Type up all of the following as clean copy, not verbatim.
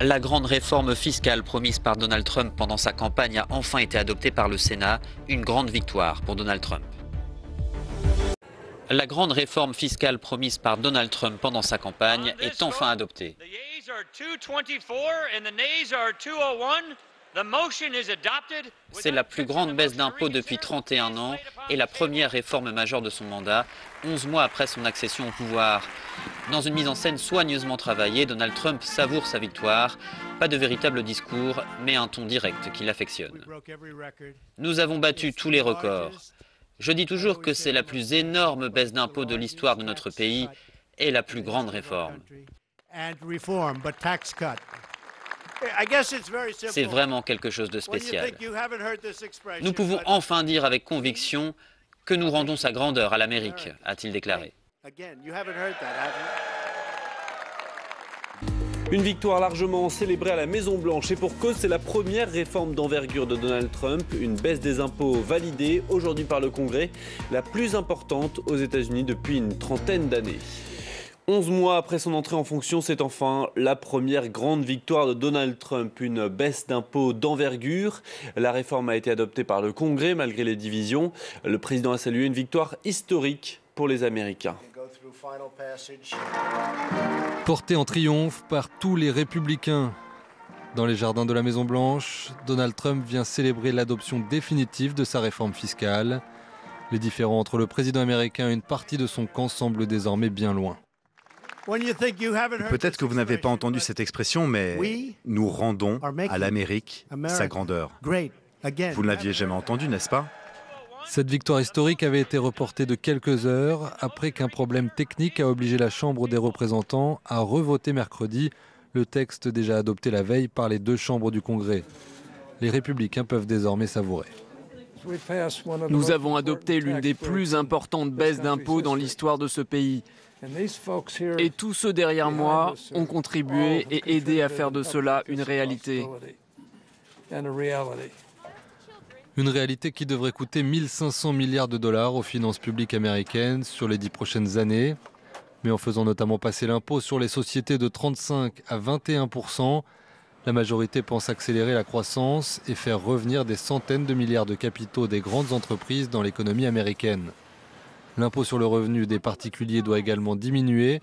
La grande réforme fiscale promise par Donald Trump pendant sa campagne a enfin été adoptée par le Sénat, une grande victoire pour Donald Trump. La grande réforme fiscale promise par Donald Trump pendant sa campagne est enfin adoptée. C'est la plus grande baisse d'impôts depuis 31 ans et la première réforme majeure de son mandat, 11 mois après son accession au pouvoir. Dans une mise en scène soigneusement travaillée, Donald Trump savoure sa victoire. Pas de véritable discours, mais un ton direct qu'il affectionne. Nous avons battu tous les records. Je dis toujours que c'est la plus énorme baisse d'impôts de l'histoire de notre pays et la plus grande réforme. C'est vraiment quelque chose de spécial. Nous pouvons enfin dire avec conviction que nous rendons sa grandeur à l'Amérique, a-t-il déclaré. Une victoire largement célébrée à la Maison-Blanche et pour cause, c'est la première réforme d'envergure de Donald Trump, une baisse des impôts validée aujourd'hui par le Congrès, la plus importante aux États-Unis depuis une trentaine d'années. 11 mois après son entrée en fonction, c'est enfin la première grande victoire de Donald Trump, une baisse d'impôts d'envergure. La réforme a été adoptée par le Congrès malgré les divisions. Le président a salué une victoire historique pour les Américains. Porté en triomphe par tous les républicains dans les jardins de la Maison-Blanche, Donald Trump vient célébrer l'adoption définitive de sa réforme fiscale. Les différends entre le président américain et une partie de son camp semblent désormais bien loin. Peut-être que vous n'avez pas entendu cette expression, mais nous rendons à l'Amérique sa grandeur. Vous ne l'aviez jamais entendu, n'est-ce pas? Cette victoire historique avait été reportée de quelques heures après qu'un problème technique a obligé la Chambre des représentants à revoter mercredi le texte déjà adopté la veille par les deux chambres du Congrès. Les républicains peuvent désormais savourer. Nous avons adopté l'une des plus importantes baisses d'impôts dans l'histoire de ce pays. Et tous ceux derrière moi ont contribué et aidé à faire de cela une réalité. Une réalité qui devrait coûter 1 500 milliards de dollars aux finances publiques américaines sur les 10 prochaines années. Mais en faisant notamment passer l'impôt sur les sociétés de 35 à 21%, la majorité pense accélérer la croissance et faire revenir des centaines de milliards de capitaux des grandes entreprises dans l'économie américaine. L'impôt sur le revenu des particuliers doit également diminuer,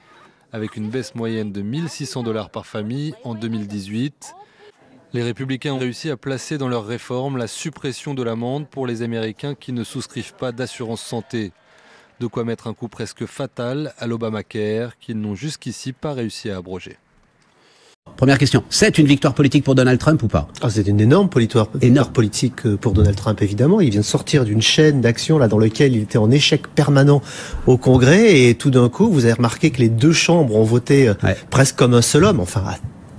avec une baisse moyenne de 1 600 $ par famille en 2018. Les républicains ont réussi à placer dans leur réforme la suppression de l'amende pour les Américains qui ne souscrivent pas d'assurance santé. De quoi mettre un coup presque fatal à l'Obamacare qu'ils n'ont jusqu'ici pas réussi à abroger. Première question, c'est une victoire politique pour Donald Trump ou pas? C'est une énorme victoire politique pour Donald Trump, évidemment. Il vient de sortir d'une chaîne d'action là dans laquelle il était en échec permanent au Congrès et tout d'un coup, vous avez remarqué que les deux chambres ont voté presque comme un seul homme, enfin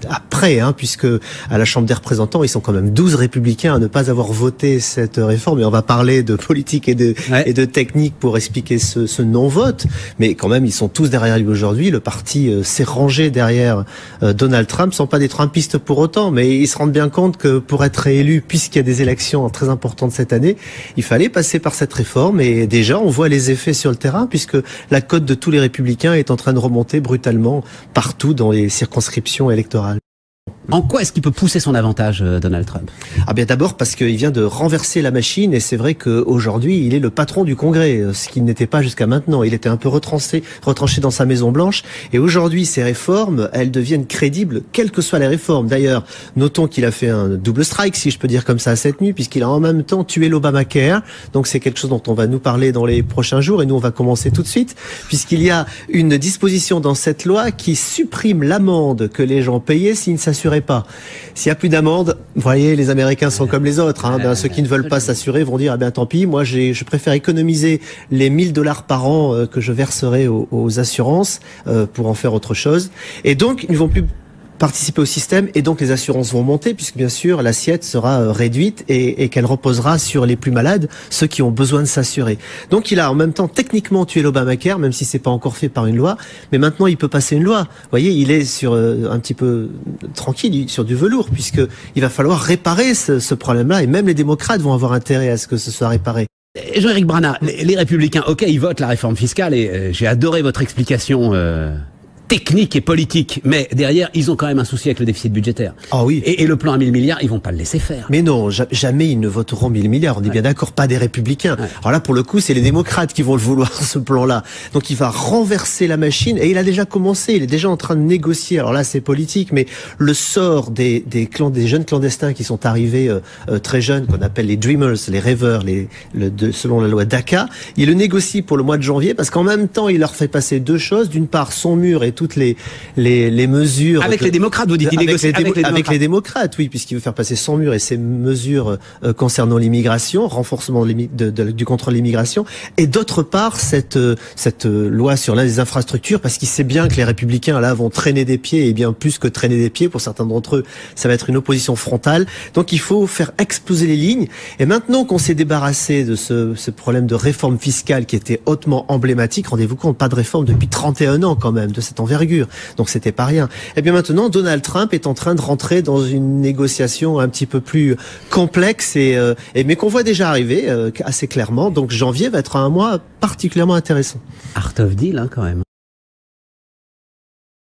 après, puisque à la Chambre des représentants, ils sont quand même 12 républicains à ne pas avoir voté cette réforme. Et on va parler de politique et de technique pour expliquer ce non-vote. Mais quand même, ils sont tous derrière lui aujourd'hui. Le parti s'est rangé derrière Donald Trump. Ce ne sont pas des Trumpistes pour autant, mais ils se rendent bien compte que pour être réélu, puisqu'il y a des élections très importantes cette année, il fallait passer par cette réforme. Et déjà, on voit les effets sur le terrain, puisque la cote de tous les républicains est en train de remonter brutalement partout dans les circonscriptions électorales. En quoi est-ce qu'il peut pousser son avantage, Donald Trump? Bien d'abord parce qu'il vient de renverser la machine et c'est vrai qu'aujourd'hui il est le patron du Congrès, ce qu'il n'était pas jusqu'à maintenant. Il était un peu retranché dans sa Maison Blanche et aujourd'hui ces réformes, elles deviennent crédibles quelles que soient les réformes. D'ailleurs, notons qu'il a fait un double strike, si je peux dire comme ça, cette nuit, puisqu'il a en même temps tué l'Obamacare. Donc c'est quelque chose dont on va nous parler dans les prochains jours et nous on va commencer tout de suite, puisqu'il y a une disposition dans cette loi qui supprime l'amende que les gens payaient s'ils ne s'assuraient pas. S'il n'y a plus d'amende, vous voyez, les Américains sont comme les autres. Ceux qui ne veulent pas s'assurer vont dire tant pis, moi je préfère économiser les 1 000 $ par an que je verserai aux assurances pour en faire autre chose. Et donc, ils ne vont plus participer au système et donc les assurances vont monter puisque bien sûr l'assiette sera réduite et qu'elle reposera sur les plus malades, ceux qui ont besoin de s'assurer. Donc il a en même temps techniquement tué l'Obamacare, même si c'est pas encore fait par une loi, mais maintenant il peut passer une loi. Vous voyez, il est sur un petit peu tranquille, sur du velours, puisque il va falloir réparer ce problème-là et même les démocrates vont avoir intérêt à ce que ce soit réparé. Jean-Éric Brana, les républicains, ok, ils votent la réforme fiscale et j'ai adoré votre explication technique et politique, mais derrière, ils ont quand même un souci avec le déficit budgétaire. Ah oui. Et le plan à 1000 milliards, ils vont pas le laisser faire. Mais non, jamais ils ne voteront 1000 milliards. On est bien d'accord, pas des républicains. Ouais. Alors là, pour le coup, c'est les démocrates qui vont le vouloir, ce plan-là. Donc il va renverser la machine, et il a déjà commencé, il est déjà en train de négocier. Alors là, c'est politique, mais le sort des jeunes clandestins qui sont arrivés très jeunes, qu'on appelle les dreamers, les rêveurs, selon la loi DACA, il le négocie pour le mois de janvier, parce qu'en même temps, il leur fait passer deux choses. D'une part, son mur et toutes les mesures... Avec les démocrates, vous dites, il négocie avec les démocrates, oui, puisqu'il veut faire passer son mur et ses mesures concernant l'immigration, renforcement du contrôle de l'immigration, et d'autre part, cette loi sur les infrastructures, parce qu'il sait bien que les républicains, là, vont traîner des pieds, et bien plus que traîner des pieds, pour certains d'entre eux, ça va être une opposition frontale. Donc il faut faire exploser les lignes. Et maintenant qu'on s'est débarrassé de ce problème de réforme fiscale qui était hautement emblématique, rendez-vous compte, pas de réforme depuis 31 ans quand même, de cette envergure. Donc c'était pas rien. Et bien maintenant, Donald Trump est en train de rentrer dans une négociation un petit peu plus complexe, mais qu'on voit déjà arriver assez clairement. Donc janvier va être un mois particulièrement intéressant. Art of deal, hein, quand même.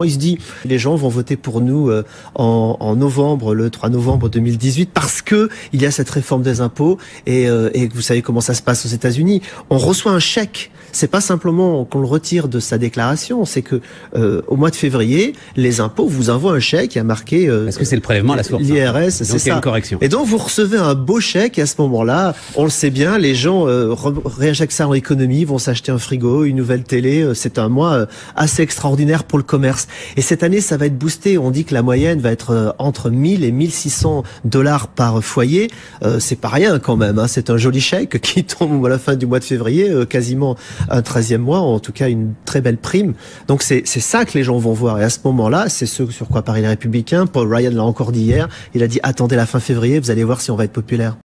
Il se dit, les gens vont voter pour nous en novembre, le 3 novembre 2018, parce que il y a cette réforme des impôts, et vous savez comment ça se passe aux États-Unis. On reçoit un chèque. C'est pas simplement qu'on le retire de sa déclaration, c'est que au mois de février, les impôts vous envoient un chèque qui a marqué parce que c'est le prélèvement à la source. L'IRS, c'est ça. Donc il y a une correction. Et donc vous recevez un beau chèque, et à ce moment-là, on le sait bien, les gens réinjectent ça en économie, vont s'acheter un frigo, une nouvelle télé. C'est un mois assez extraordinaire pour le commerce. Et cette année, ça va être boosté. On dit que la moyenne va être entre 1000 et 1600 $ par foyer. C'est pas rien quand même, hein. C'est un joli chèque qui tombe à la fin du mois de février, quasiment un 13e mois, en tout cas une très belle prime. Donc c'est ça que les gens vont voir. Et à ce moment-là, c'est ce sur quoi parient les Républicains. Paul Ryan l'a encore dit hier. Il a dit, attendez la fin février, vous allez voir si on va être populaire.